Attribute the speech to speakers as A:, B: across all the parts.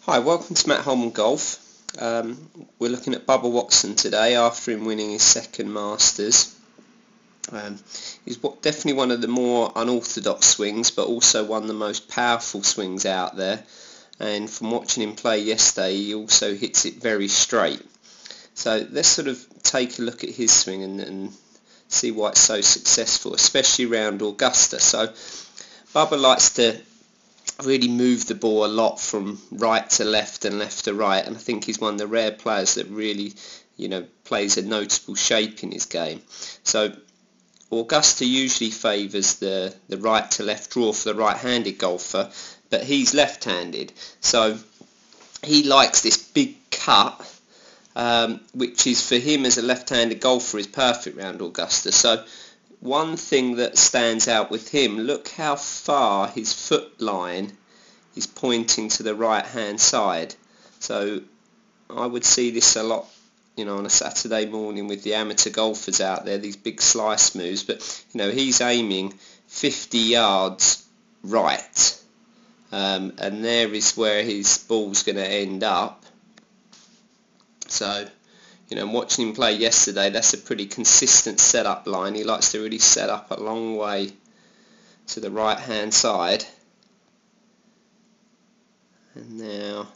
A: Hi, welcome to Matt Holman Golf. We're looking at Bubba Watson today after him winning his second Masters. He's definitely one of the more unorthodox swings, but also one of the most powerful swings out there. And from watching him play yesterday, he also hits it very straight. So let's sort of take a look at his swing and see why it's so successful, especially around Augusta. So Bubba likes to really move the ball a lot from right to left and left to right, and I think he's one of the rare players that really, plays a notable shape in his game. So Augusta usually favours the right to left draw for the right-handed golfer, but he's left-handed, so he likes this big cut, which is for him as a left-handed golfer is perfect round Augusta. So one thing that stands out with him, look how far his foot line is pointing to the right hand side. So I would see this a lot, on a Saturday morning with the amateur golfers out there, these big slice moves, but he's aiming 50 yards right, and there is where his ball's going to end up. So watching him play yesterday, that's a pretty consistent setup line. He likes to really set up a long way to the right hand side. And now,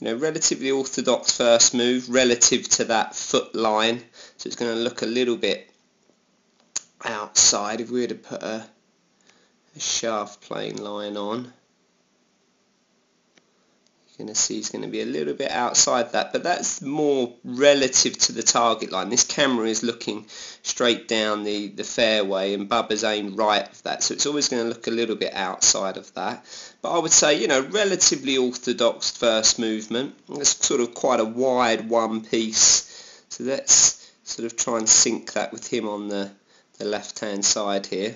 A: relatively orthodox first move relative to that foot line. So it's going to look a little bit outside if we were to put a shaft plane line on. You're going to see he's going to be a little bit outside that, but that's more relative to the target line. This camera is looking straight down the fairway, and Bubba's aimed right of that, so it's always going to look a little bit outside of that. But I would say, relatively orthodox first movement. It's sort of quite a wide one piece, so let's sort of try and sync that with him on the left hand side here.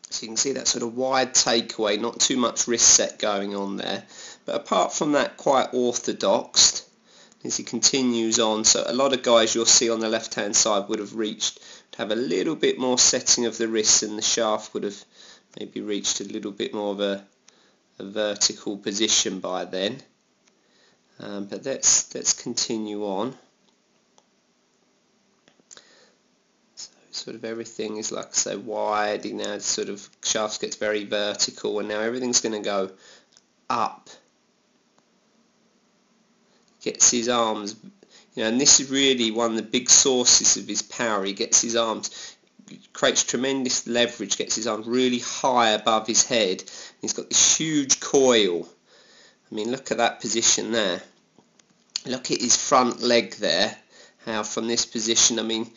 A: So you can see that sort of wide takeaway, not too much wrist set going on there. But apart from that, quite orthodox as he continues on. So a lot of guys you'll see on the left hand side would have reached to have a little bit more setting of the wrist, and the shaft would have maybe reached a little bit more of a vertical position by then. But let's continue on. Sort of everything is, like I say, wide. Now sort of shaft gets very vertical, and now everything's going to go up. Gets his arms, and this is really one of the big sources of his power. He gets his arms, creates tremendous leverage, gets his arms really high above his head. He's got this huge coil. I mean, look at that position there. Look at his front leg there. How from this position, I mean,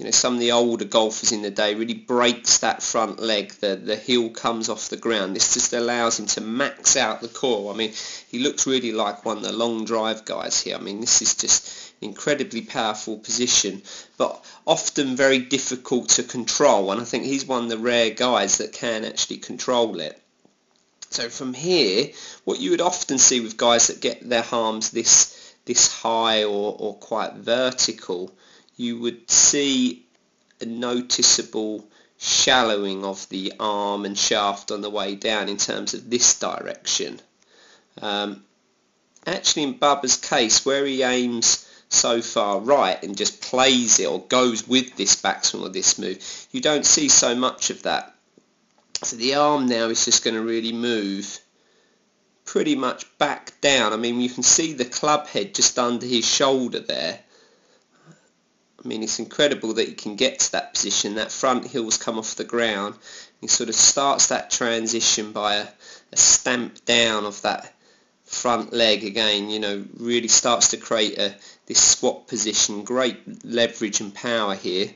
A: some of the older golfers in the day really breaks that front leg. The heel comes off the ground. This just allows him to max out the coil. I mean, he looks really like one of the long drive guys here. I mean, this is just an incredibly powerful position, but often very difficult to control. And I think he's one of the rare guys that can actually control it. So from here, what you would often see with guys that get their arms this high or quite vertical, you would see a noticeable shallowing of the arm and shaft on the way down in terms of this direction. Actually, in Bubba's case, where he aims so far right and just plays it or goes with this backswing or this move, you don't see so much of that. So the arm now is just going to really move pretty much back down. I mean, you can see the club head just under his shoulder there. I mean, it's incredible that he can get to that position. That front heel's come off the ground. He sort of starts that transition by a stamp down of that front leg again, really starts to create this swap position. Great leverage and power here.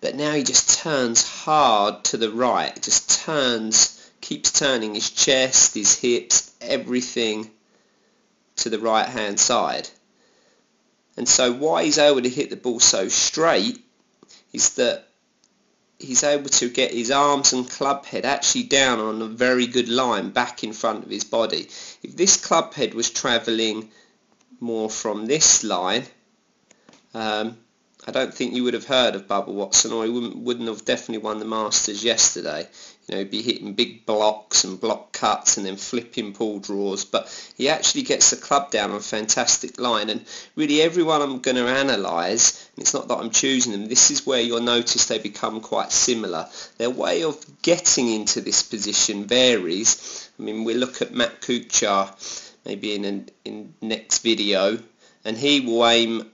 A: But now he just turns hard to the right. Just turns, keeps turning his chest, his hips, everything to the right hand side. And so why he's able to hit the ball so straight is that he's able to get his arms and club head actually down on a very good line back in front of his body. If this club head was travelling more from this line, I don't think you would have heard of Bubba Watson, or he wouldn't have definitely won the Masters yesterday. be hitting big blocks and block cuts and then flipping pull draws, but he actually gets the club down on a fantastic line. And really everyone I'm going to analyse, and it's not that I'm choosing them, this is where you'll notice they become quite similar. Their way of getting into this position varies. I mean, we'll look at Matt Kuchar maybe in next video, and he will aim,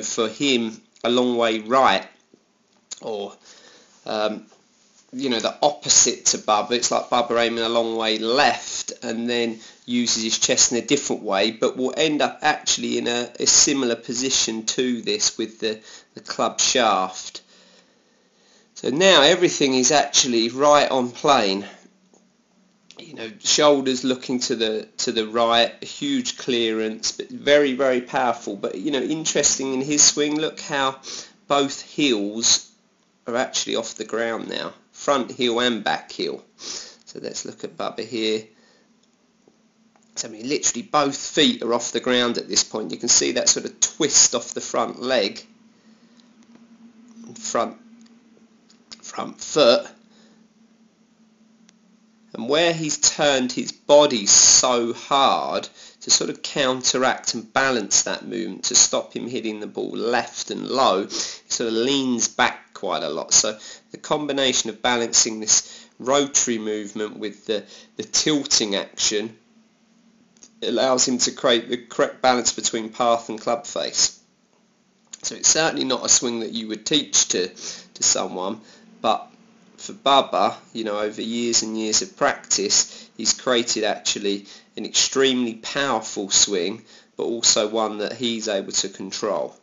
A: for him a long way right, or the opposite to Bubba. It's like Bubba aiming a long way left and then uses his chest in a different way, but will end up actually in a similar position to this with the club shaft. So now everything is actually right on plane. Shoulders looking to the right, a huge clearance, but very, very powerful. But interesting in his swing, look how both heels are actually off the ground now, front heel and back heel. So let's look at Bubba here. So I mean, literally both feet are off the ground at this point. You can see that sort of twist off the front leg, front foot. And where he's turned his body so hard to sort of counteract and balance that movement to stop him hitting the ball left and low, he sort of leans back quite a lot. So the combination of balancing this rotary movement with the tilting action allows him to create the correct balance between path and club face. So it's certainly not a swing that you would teach to someone, but for Bubba, over years and years of practice, he's created actually an extremely powerful swing, but also one that he's able to control.